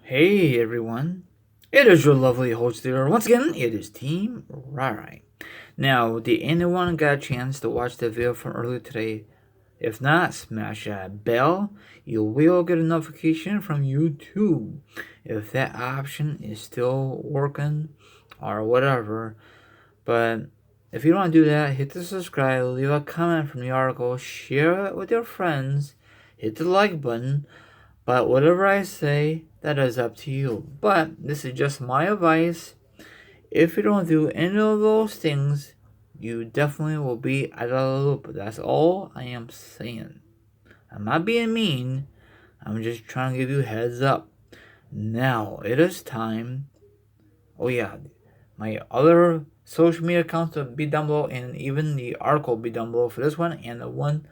Hey everyone, it is your lovely host here. Once again, it is Team Rarai. Now, did anyone get a chance to watch the video from earlier today? If not, smash that bell. You will get a notification from YouTube if that option is still working or whatever. But if you don't want to do that, hit the subscribe, leave a comment from the article, share it with your friends, hit the like button. But whatever I say, that is up to you. But this is just my advice. If you don't do any of those things, you definitely will be out of the loop. That's all I am saying. I'm not being mean. I'm just trying to give you heads up. Now it is time. Oh yeah, my other social media accounts will be down below, and even the article will be down below for this one and the one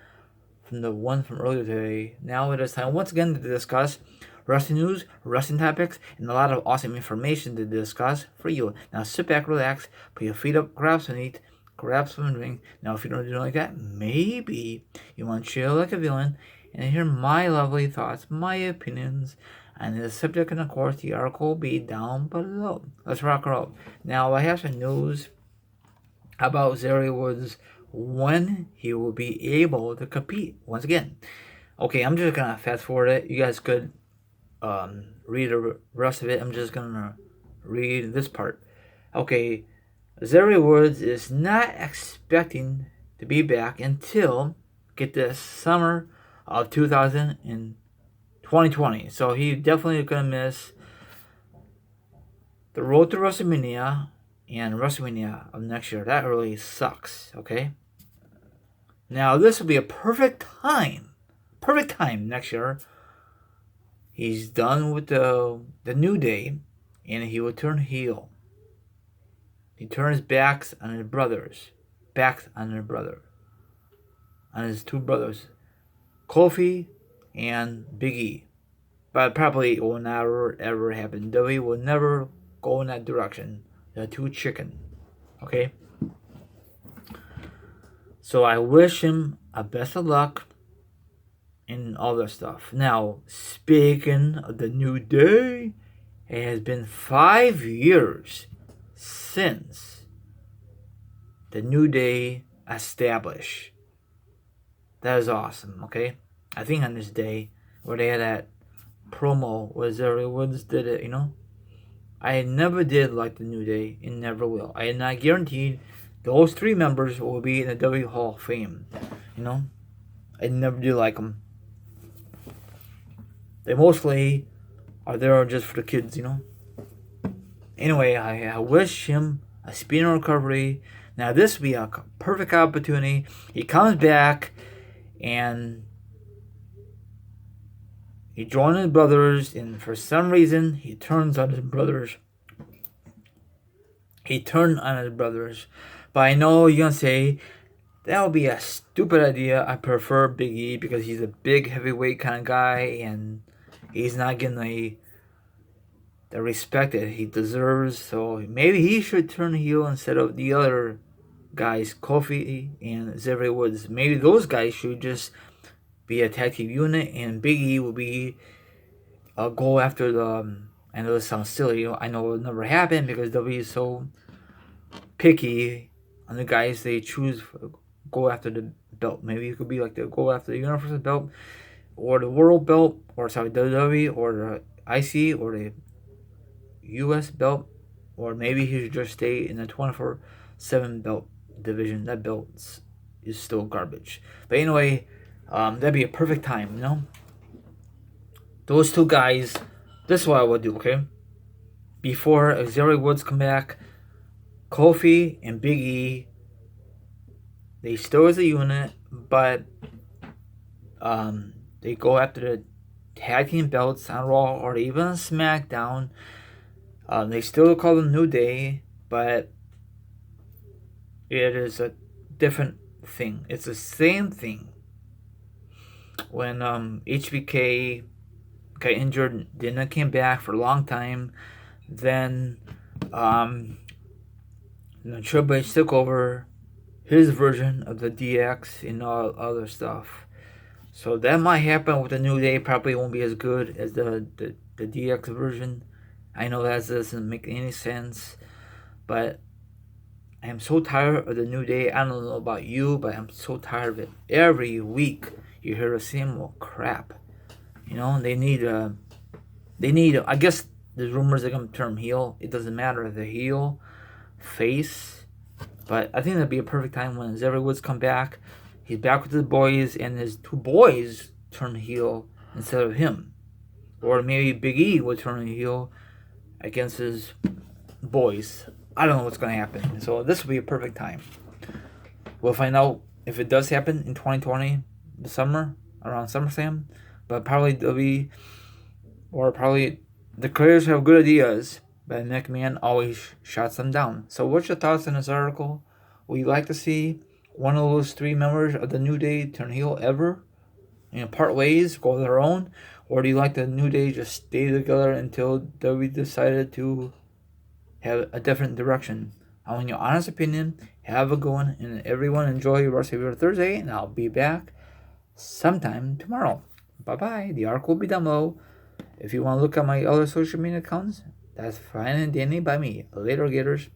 from earlier today. Now it is time once again to discuss wrestling news, wrestling topics, and a lot of awesome information to discuss for you. Now sit back, relax, put your feet up, grab some meat, grab some drink. Now if you don't do like that, maybe you want to chill like a villain and hear my lovely thoughts, my opinions, and the subject, and of course the article will be down below. Let's rock her out. Now I have some news about Xavier Woods when he will be able to compete once again. Okay, I'm just gonna fast forward it. You guys could read the rest of it. I'm just gonna read this part. Okay, Xavier Woods is not expecting to be back until, get this, summer of 2020. So he definitely gonna miss the road to WrestleMania and WrestleMania of next year. That really sucks. Okay. Now this will be a perfect time next year. He's done with the New Day, and he will turn heel. He turns backs on his brothers, on his two brothers, Kofi and Big E. But probably it will never ever happen. WWE will never go in that direction. They're too chicken. Okay. So I wish him a best of luck and all that stuff. Now, speaking of the New Day, it has been 5 years since the New Day established. That is awesome, okay? I think on this day where they had that promo where Xavier Woods did it, I never did like the New Day and never will. I am not guaranteed those three members will be in the W Hall of Fame. I never do like them. They mostly are there just for the kids. Anyway, I wish him a speedy recovery. Now this would be a perfect opportunity. He comes back and he joins his brothers, and for some reason he turns on his brothers. But I know you're gonna say that would be a stupid idea. I prefer Big E because he's a big heavyweight kind of guy, and he's not getting the respect that he deserves. So maybe he should turn heel instead of the other guys, Kofi and Xavier Woods. Maybe those guys should just be a tag team unit, and Big E will be go after the. I know this sounds silly. I know it will never happen because WWE is so picky on the guys they choose. Go after the belt. Maybe it could be like the go after the Universal belt, or the World belt, or sorry, WWE, or the IC, or the US belt, or maybe he should just stay in the 24/7 belt division. That belt is still garbage. But anyway, that'd be a perfect time. Those two guys. This is what I would do. Okay, before Xavier Woods come back, Kofi and Big E. They still as a unit, but they go after the tag team belts on Raw or even on SmackDown. They still call them New Day, but it is a different thing. It's the same thing. When HBK got injured, then came back for a long time. Then Triple H took over his version of the DX and all other stuff. So that might happen with the New Day. Probably won't be as good as the the DX version. I know that doesn't make any sense, but I am so tired of the New Day. I don't know about you, but I'm so tired of it. Every week you hear the same old crap. You know, they need. I guess there's rumors they're gonna turn heel. It doesn't matter if they're heel, face, but I think that'd be a perfect time when Xavier Woods come back. He's back with the boys, and his two boys turn heel instead of him, or maybe Big E would turn heel against his boys. I don't know what's gonna happen. So this will be a perfect time. We'll find out if it does happen in 2020, the summer, around SummerSlam. But probably probably the creators have good ideas, but McMahon always shuts them down. So what's your thoughts on this article? Would you like to see one of those three members of the New Day turn heel ever? Part ways, go their own? Or do you like the New Day just stay together until WWE decided to have a different direction? I want your honest opinion. Have a good one, and everyone enjoy the rest of your Thursday, and I'll be back sometime tomorrow. Bye-bye. The article will be down below. If you want to look at my other social media accounts, that's fine and dandy by me. Later, Gators.